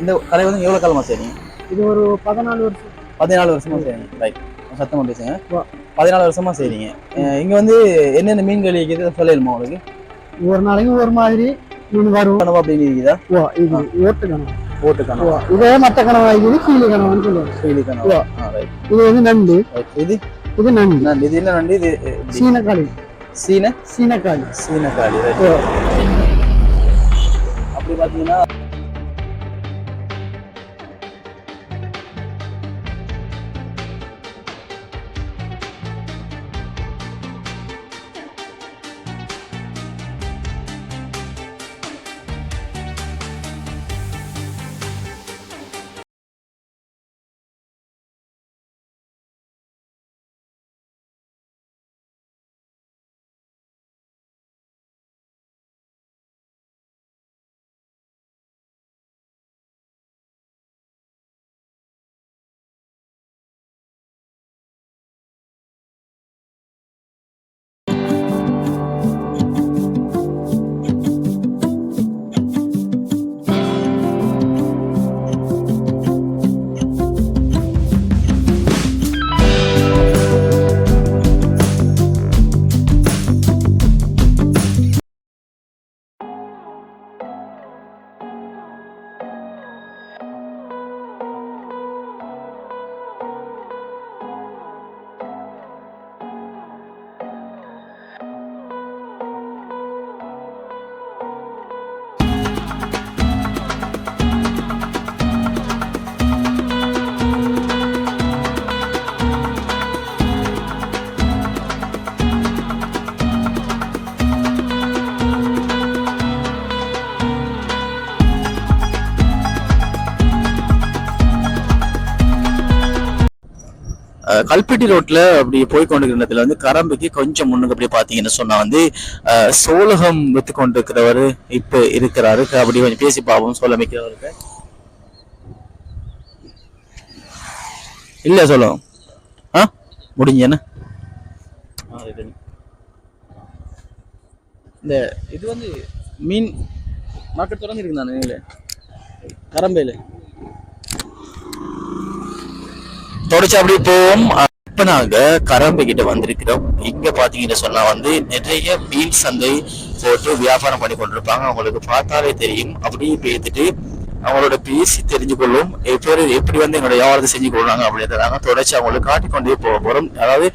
இந்த கடை வந்து எவ்வளோ காலமாக செய்றீங்க? இது ஒரு 14 வருஷம். 14 வருஷமா செய்றீங்க. ரைட். சத்தமாக பேசுங்க. 14 வருஷமா செய்றீங்க. இங்க வந்து என்னென்ன மீன்கள் இருக்குது சொல்லலுமா உங்களுக்கு? ஒரு நாளைக்கு ஒரு மாதிரி மீன் வரும். கனவா அப்படின்னு இருக்குதா? இது ஓட்டு கனவா. ஓட்டு கனவா. இதே மற்ற கனவா இருக்குது, கீழே கனவான்னு சொல்லுவாங்க. கீழே கனவா. ரைட். இது வந்து நண்டு. இது இது நண்டு. நண்டு. இது என்ன நண்டு? இது சீனக்காளி. சீனக்காளி. சீனக்காளி. அப்படி பார்த்தீங்கன்னா கல்பெட்டி ரோட்ல அப்படி போய் கொண்டிருக்கிறதுல வந்து கரம்புக்கு கொஞ்சம் முன்னுக்கு அப்படி பாத்தீங்கன்னு சொன்னா வந்து சோழகம் வித்து கொண்டிருக்கிறவர் இப்ப இருக்கிறாரு. அப்படி கொஞ்சம் பேசி பாப்போம். சொல்ல மிக்கிறவருக்கு இல்ல சொல்லும் முடிஞ்சேன்னு இந்த இது வந்து மீன் மார்க்கெட் தொடங்கி இருக்கு தானே கரம்பையில தொடச்சு அப்படி போவோம். இப்ப நாங்க கரம்பை கிட்ட வந்திருக்கிறோம். இங்க பாத்தீங்கன்னு சொன்னா வந்து நிறைய மீன் சந்தை போட்டு வியாபாரம் பண்ணி கொண்டிருப்பாங்க. அவங்களுக்கு பார்த்தாலே தெரியும். அப்படியே பேத்துட்டு அவங்களோட பேசி தெரிஞ்சு கொள்ளும் பேரு எப்படி வந்து எங்களோட வியாபாரத்தை செஞ்சு கொள்றாங்க அப்படின்றதாங்க தொடர்ச்சி அவங்களுக்கு காட்டிக்கொண்டே போக போறோம். அதாவது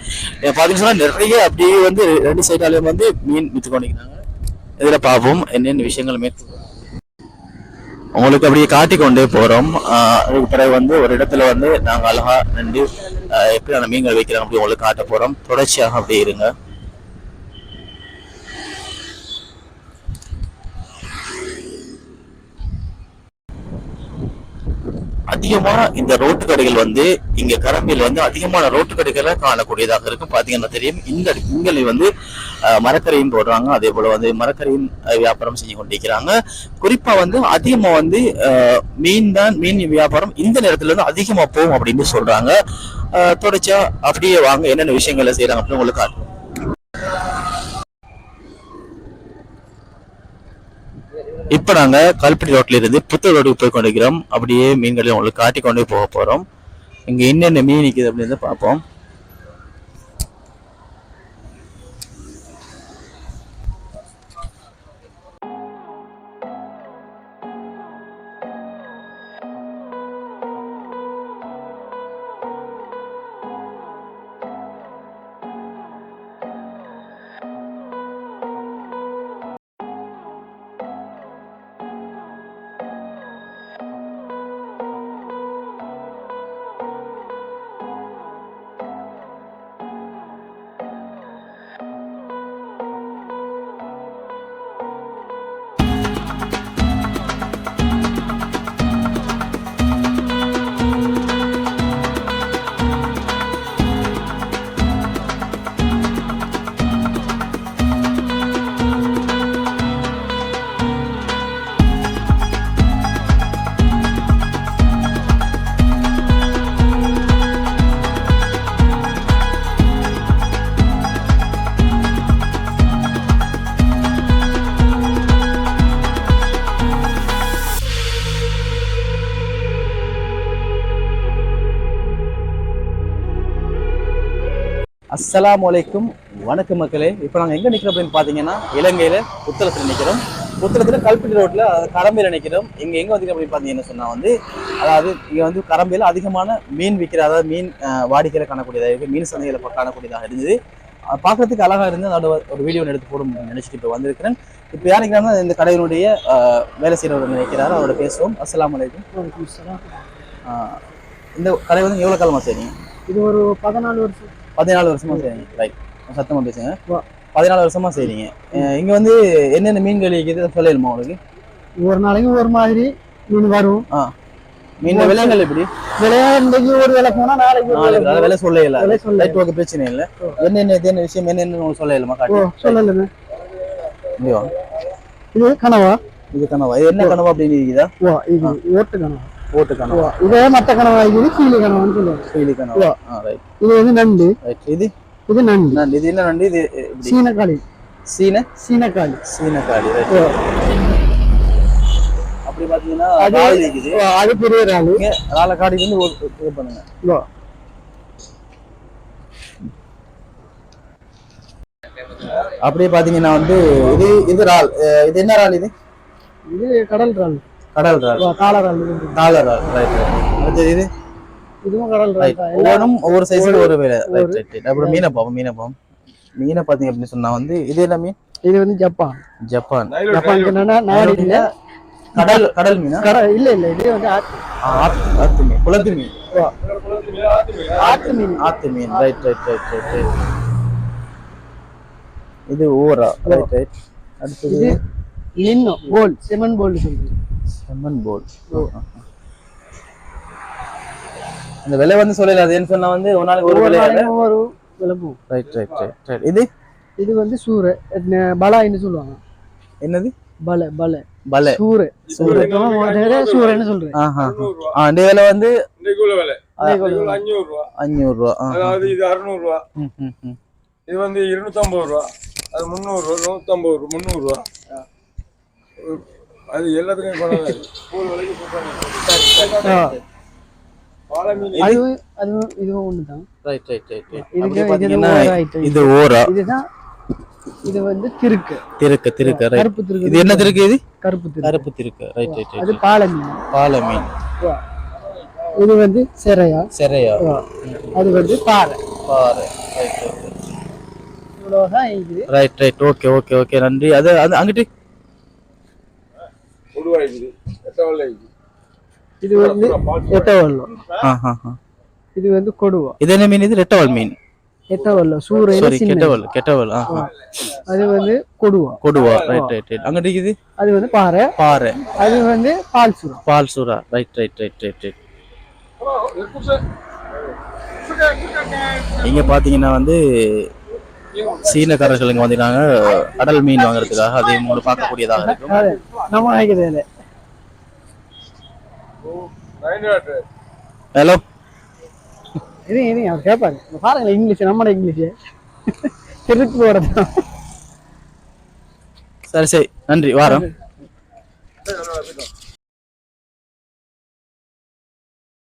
பாத்தீங்கன்னா சொன்னா நிறைய அப்படியே வந்து 2 சைடாலையும் வந்து மீன் வித்து கொண்டிருக்கிறாங்க. இதுல பார்ப்போம் என்னென்ன விஷயங்கள் மேற்கொள்ளும் உங்களுக்கு அப்படியே காட்டிக்கொண்டே போறோம். அதுக்கு பிறகு வந்து ஒரு இடத்துல வந்து நாங்க அழகா நின்று எப்படி அந்த மீன்கள் வைக்கிறோம் அப்படி உங்களுக்கு காட்ட போறோம். தொடர்ச்சியாக அப்படியே இருங்க. அதிகமா இந்த ரோட்டு கடைகள் வந்து இங்க கரம்பியில் வந்து அதிகமான ரோட்டு கடைகளை காணக்கூடியதாக இருக்கும். பாத்தீங்கன்னா தெரியும். இங்கே வந்து மரக்கரையும் போடுறாங்க. அதே போல வந்து மரக்கரையும் வியாபாரம் செஞ்சு கொண்டிருக்கிறாங்க. குறிப்பா வந்து அதிகமா வந்து மீன் வியாபாரம் இந்த நேரத்துல இருந்து அதிகமா போகும் அப்படின்னு சொல்றாங்க. தொடர்ச்சியா அப்படியே வாங்க என்னென்ன விஷயங்களை செய்யறாங்க அப்படின்னு உங்களுக்கு காட்டுறோம். இப்ப நாங்க கல்பட்டி ரோட்ல இருந்து புத்தூர் ரோடுக்கு போய் கொண்டிருக்கிறோம். அப்படியே மீன்களை உங்களுக்கு காட்டிக்கொண்டே போக போறோம். இங்க என்னென்ன மீன் நிக்குது அப்படின்னு பார்ப்போம். அஸ்ஸலாமு அலைக்கும். வணக்கம் மக்களே. இப்போ நாங்கள் எங்கே நிற்கிறோம் அப்படின்னு பார்த்தீங்கன்னா இலங்கையில் புத்தளத்தில் நிற்கிறோம். புத்தளத்தில் கல்பிட்டி ரோட்டில் கரம்பையில் நிற்கிறோம். இங்கே எங்கே வந்து அப்படின்னு பார்த்தீங்கன்னு சொன்னால் வந்து அதாவது இங்கே வந்து கரம்பையில் அதிகமான மீன் விற்கிற அதாவது மீன் வாடிக்கையில் காணக்கூடியதாக இருக்குது. மீன் சந்தைகளை காணக்கூடியதாக இருந்தது. பார்க்கறதுக்கு அழகாக இருந்து அதோட ஒரு வீடியோ எடுத்து போடும் நினச்சிட்டு இப்போ வந்திருக்கிறேன். இப்போ யாருக்கிறாங்கன்னா இந்த கடையினுடைய வேலை செய்கிறவர் நினைக்கிறாரு. அவரோட பேசுவோம். அஸ்ஸலாமு அலைக்கும். இந்த கடை வந்து எவ்வளோ காலமாக செய்றீங்க? இது ஒரு 14 வருஷமா செய்றீங்க. ரைட், சத்தமா பேசுங்க. 14 வருஷமா செய்றீங்க. இங்க வந்து என்னென்ன மீன்கள் இருக்குது சொல்லலுமா உங்களுக்கு? ஒரு நாளைக்கு ஒரு மாதிரி மீன் வரும். மீன் விலைகள் எப்படி? விலையா இன்னைக்கு ஒரு விலை போனா நாளைக்கு விலை சொல்லல. ரைட், ஓகே, பிரச்சனை இல்லை. என்ன விஷயம் என்னென்னு உங்களுக்கு சொல்லலுமா? சொல்லலுங்க. இல்லையா? இது கனவா. இது என்ன கனவா அப்படின்னு இருக்குதா? இது ஓட்டு கனவா. ஓட்டு கனவா. இதே மத்த கனவா. இது கீழி கனவான்னு சொல்லுவாங்க. கீழி கனவா. ரைட். இது வந்து நண்டு. ரைட். இது நண்டு. இது என்ன நண்டு? இது சீனக்காளி. சீனக்காளி. ரைட். அப்படி பாத்தீங்கன்னா அது பெரிய இறாலு. இறால காடி வந்து இது பண்ணுங்க. அப்படியே பாத்தீங்கன்னா வந்து இது இறால். இது என்ன இறால்? இது கடல் இறால். காளை இறால். ரைட். அடுத்து இதுவும் கடல் இறால். ஒவ்வொரு சைஸ்ல ஒரு வேலை. ரைட். அப்புறம் மீனை பாத்தீங்க அப்படின்னு சொன்னா வந்து இது என்ன மீன்? இது வந்து ஜப்பான். என்னன்னா நாடு இல்ல. கடல் மீனா? இல்ல இது வந்து ஆத்து மீன். குளத்து மீன். ஆத்து மீன். ரைட். இது ஊரா. ரைட். அடுத்து லின்னோ போல். செமன் போல் சொல்றீங்க. செமன் போல். இந்த விலை வந்து சொல்லல. அது என்ன சொன்னா வந்து ஒரு நாளைக்கு ஒரு விலை போகும். ரைட். இது வந்து சூரை பலான்னு சொல்லுவாங்க. என்னது? பல சூரை. சூரைன்னு சொல்றேன். இந்த விலை வந்து 500 ரூபா. 500 ரூபா. அதாவது இது 600 ரூபா. இது வந்து 250 ரூபா. அது 300 ரூபா. 150 ரூபா. 300 ரூபா. அது எல்லாத்துக்கும் பண்ணாது. கூல் விலைக்கு போட்டாங்க. இதுவும் ஒண்ணுதான். ரைட். இது ஓரா. இது வந்து திருக்கு. கருப்பு திருக்கு. இது என்ன திருக்கு? இது கருப்பு திருக்கு. ரைட். அது பாலை மீன். இது வந்து செரையா. அது வந்து பாறை. இவ்வளவுதான் இருக்குது. ரைட். ஓகே. நன்றி. அது அங்கிட்டு இது வந்து எட்டவல்லம். இது வந்து கொடுவா. இது என்ன மீன்? இது ரெட்டவால் மீன். எட்டவல்லம். சூரையில சின்ன கெட்டவல். அது வந்து கொடுவா. ரைட். அங்கிட்டு இருக்குது. அது வந்து பாறை. அது வந்து பால் சூரா. ரைட். இங்க பாத்தீங்கன்னா வந்து சீனக்காரர்கள் இங்க வந்திருக்காங்க கடல் மீன் வாங்குறதுக்காக. அதை உங்களுக்கு பார்க்கக்கூடியதாக இருக்கும். நம்ம வாங்கிக்கிறதுல ஹலோ. இது அவர் கேட்பாரு. பாருங்களேன் இங்கிலீஷ். நம்மளோட இங்கிலீஷ் திருப்பி போறது. சரி. நன்றி. வாரம்.